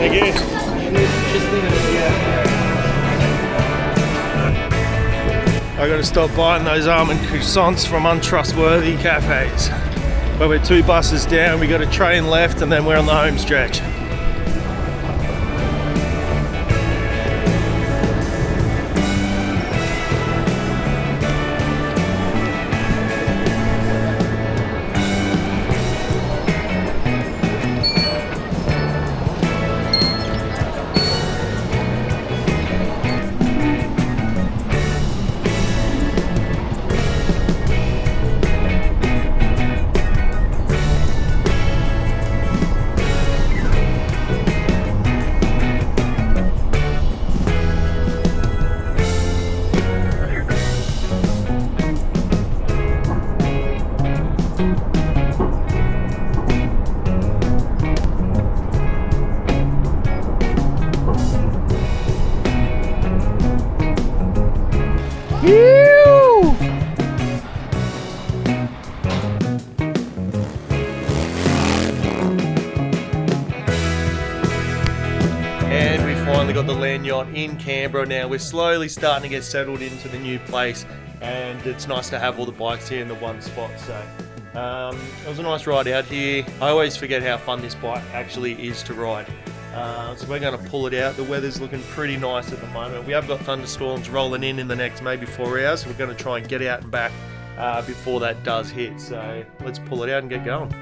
Thank you. I got to stop buying those almond croissants from untrustworthy cafes. But we're 2 buses down, we got a train left, and then we're on the home stretch. And we finally got the land yacht in Canberra now. We're slowly starting to get settled into the new place, and it's nice to have all the bikes here in the one spot. So it was a nice ride out here. I always forget how fun this bike actually is to ride. So we're going to pull it out. The weather's looking pretty nice at the moment. We have got thunderstorms rolling in the next maybe 4 hours. So we're going to try and get out and back before that does hit. So let's pull it out and get going.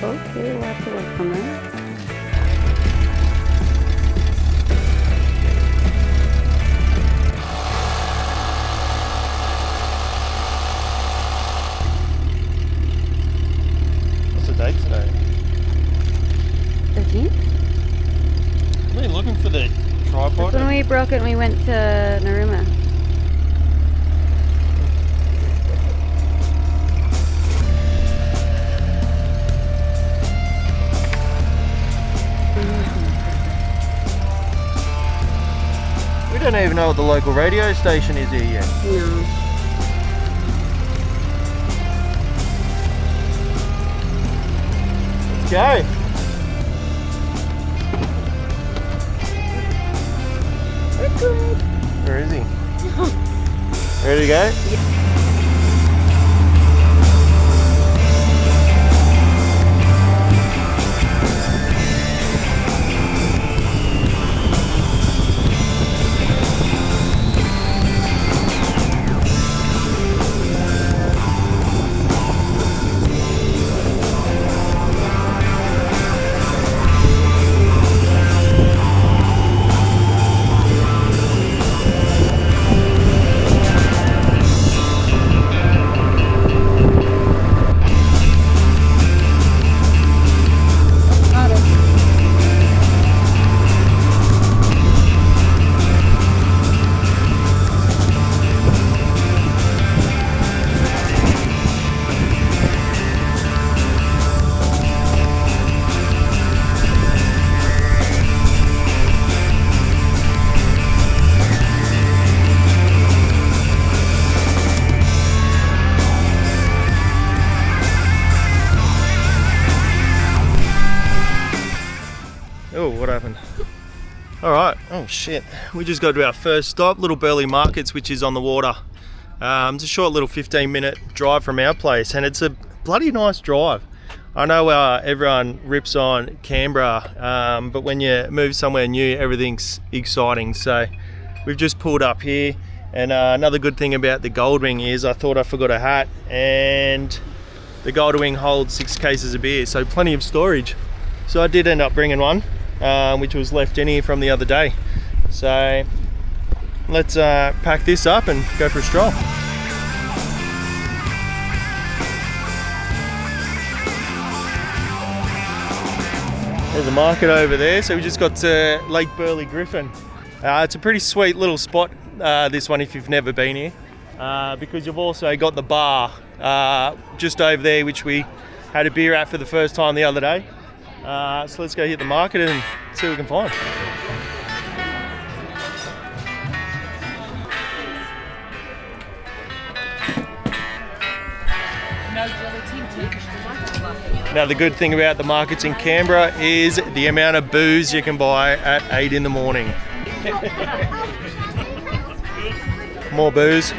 Okay, we'll have to work on that. What's the date today? 13th? Are you looking for the tripod? That's when we broke it and we went to Narooma. We don't even know what the local radio station is here yet. No. Let's go. We're good. Where is he? Ready to go? Yeah. Oh, what happened? Alright, oh shit. We just got to our first stop, Little Burley Markets, which is on the water. It's a short little 15-minute drive from our place, and it's a bloody nice drive. I know everyone rips on Canberra, but when you move somewhere new, everything's exciting. So we've just pulled up here, and another good thing about the Goldwing is I thought I forgot a hat, and the Goldwing holds 6 cases of beer, so plenty of storage. So I did end up bringing one, which was left in here from the other day. So let's pack this up and go for a stroll. There's a market over there. So we just got to Lake Burley Griffin. It's a pretty sweet little spot, this one, if you've never been here, because you've also got the bar just over there, which we had a beer at for the first time the other day. So let's go hit the market and see what we can find. Now the good thing about the markets in Canberra is the amount of booze you can buy at 8 in the morning. More booze.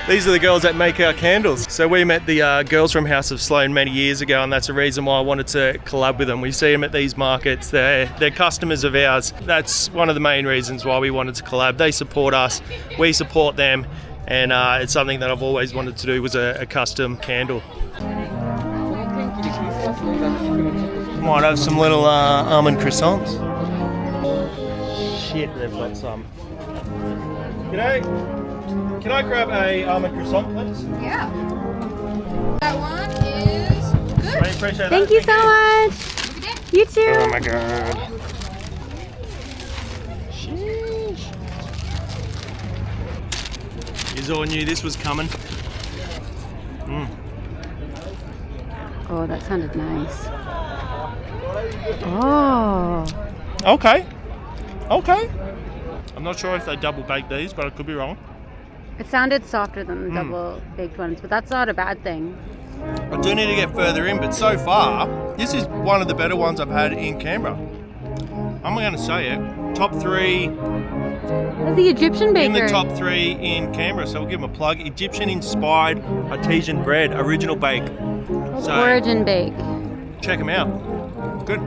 These are the girls that make our candles. So we met the girls from House of Sloane many years ago, and that's the reason why I wanted to collab with them. We see them at these markets. They're customers of ours. That's one of the main reasons why we wanted to collab. They support us, we support them, and it's something that I've always wanted to do, was a custom candle. Might have some little almond croissants. Shit, they've got some. G'day. Can I grab a almond croissant, please? Yeah. That one is good. I appreciate that. Thank you so much. You too. Oh my god. Sheesh. You all knew this was coming. Oh, that sounded nice. Oh. Okay. I'm not sure if they double bake these, but I could be wrong. It sounded softer than the double baked ones, but that's not a bad thing. I do need to get further in, but so far, this is one of the better ones I've had in Canberra. I'm going to say it. Top 3 That's the Egyptian baker. in the top 3 in Canberra, so we'll give them a plug. Egyptian-inspired artesian bread, original bake. So Origin bake. check them out. Good.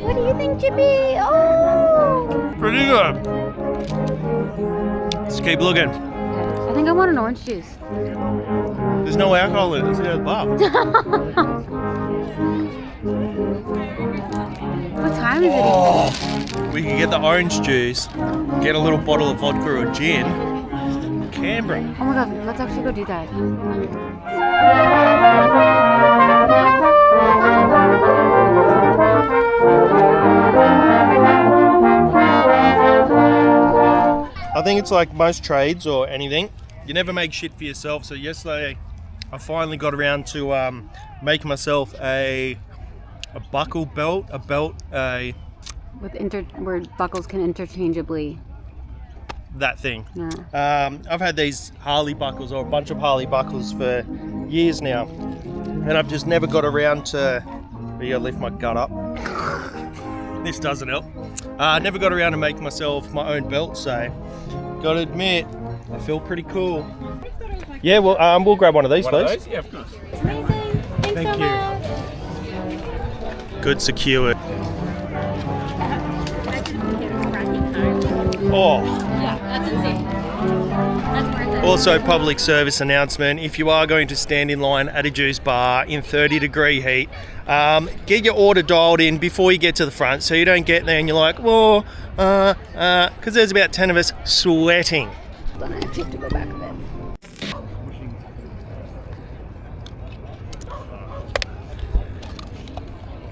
What do you think, Chippy? Oh! Pretty good. Let's keep looking. I think I want an orange juice. There's no alcohol in it. It's at the bar. What time is it? We can get the orange juice, get a little bottle of vodka or gin. Canberra. Oh my god, let's actually go do that. I think it's like most trades or anything, you never make shit for yourself. So yesterday I finally got around to making myself a buckle belt, where buckles can interchangeably. that thing. Yeah. I've had these Harley buckles, or a bunch of Harley buckles, for years now, and I've just never got around to. You gotta lift my gut up. This doesn't help. Never got around to making myself my own belt, so gotta admit, I feel pretty cool. Yeah, well, we'll grab one of these, please. Yeah, of course. Amazing. Thanks Thank so you. much. Good, secure. Oh. Yeah, that's insane. That's worth it. Also, public service announcement, if you are going to stand in line at a juice bar in 30-degree heat, get your order dialed in before you get to the front, so you don't get there and you're like, whoa, because there's about 10 of us sweating. Hold on, I actually have to go back a bit.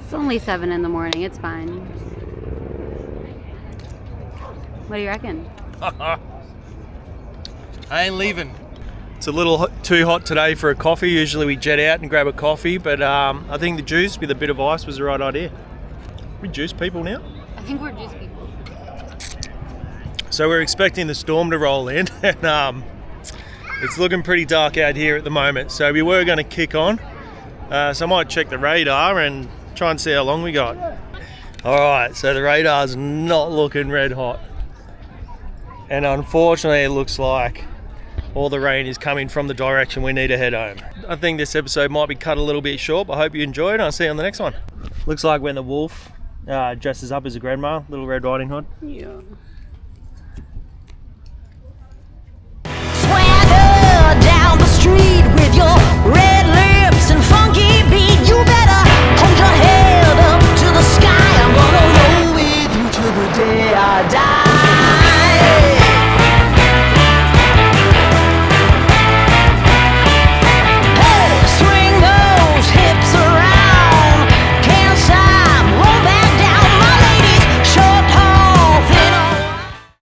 It's only 7 in the morning, it's fine. What do you reckon? I ain't leaving. It's a little too hot today for a coffee. Usually we jet out and grab a coffee, but I think the juice with a bit of ice was the right idea. We juice people now? I think we're juice people. So we're expecting the storm to roll in, and it's looking pretty dark out here at the moment. So we were going to kick on. So I might check the radar and try and see how long we got. All right, so the radar's not looking red hot. And unfortunately, it looks like all the rain is coming from the direction we need to head home. I think this episode might be cut a little bit short, but I hope you enjoyed, and I'll see you on the next one. Looks like when the wolf dresses up as a grandma, Little Red Riding Hood. Yeah.